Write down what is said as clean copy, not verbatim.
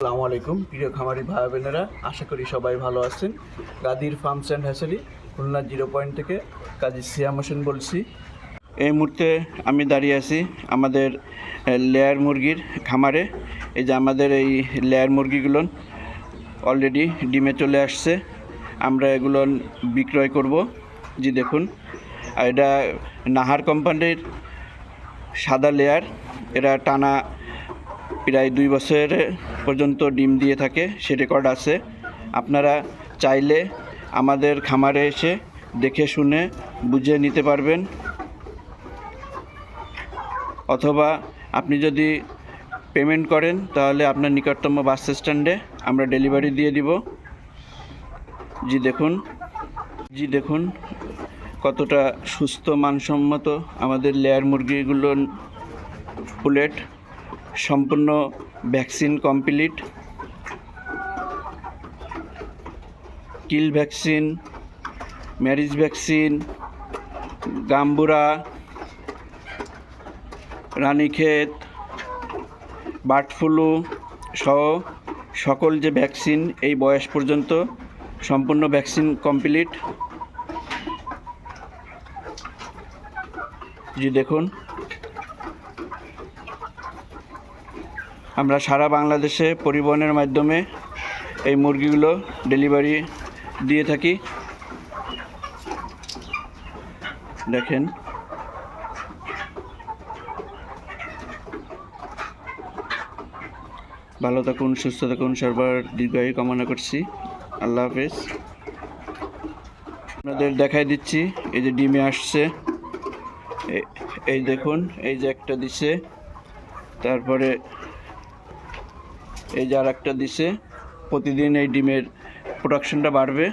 আসসালামু আলাইকুম প্রিয় খামারি ভাই বোনেরা, আশা করি সবাই ভালো আছেন। Gadir farms and hatchery Khulna 0 point থেকে কাজী সিয়াম হোসেন বলছি। এই মুহূর্তে আমি দাঁড়িয়ে আছি আমাদের লেয়ার মুরগির খামারে। এই যে আমাদের এই লেয়ার মুরগিগুলো অলরেডি ডিমে চলে আসছে, আমরা এগুলো বিক্রয় করব। জি দেখুন, এটা নাহার কোম্পানির সাদা লেয়ার। এরা টানা প্রায় 2 বছর পর্যন্ত ডিম দিয়ে থাকে, সে রেকর্ড আছে। আপনারা চাইলে আমাদের খামারে এসে দেখে শুনে বুঝে নিতে পারবেন, অথবা আপনি যদি পেমেন্ট করেন তাহলে আপনার নিকটতম বাস স্ট্যান্ডে আমরা ডেলিভারি দিয়ে দিব। জি দেখুন কতটা সুস্থ মানসম্মত আমাদের লেয়ার মুরগিগুলো। পুলেট সম্পূর্ণ vaccine complete, kill vaccine, Marek's vaccine, Gumboro, Ranikhet, bird flu সহ সকল যে ভ্যাকসিন এই বয়স পর্যন্ত সম্পূর্ণ ভ্যাকসিন কমপ্লিট। জি দেখুন, আমরা সারা বাংলাদেশে পরিবহনের মাধ্যমে এই মুরগিগুলো ডেলিভারি দিয়ে থাকি। দেখেন, ভালো থাকুন, সুস্থ থাকুন, সবার দীর্ঘায়ু কামনা করছি। আল্লাহ হাফেজ। আপনাদের দেখাই দিচ্ছি, এই যে ডিমে আসছে, এই দেখুন, এই যে একটা দিছে, তারপরে এই যে আর একটা দিছে। প্রতিদিন এই ডিমের প্রোডাকশনটা বাড়বে।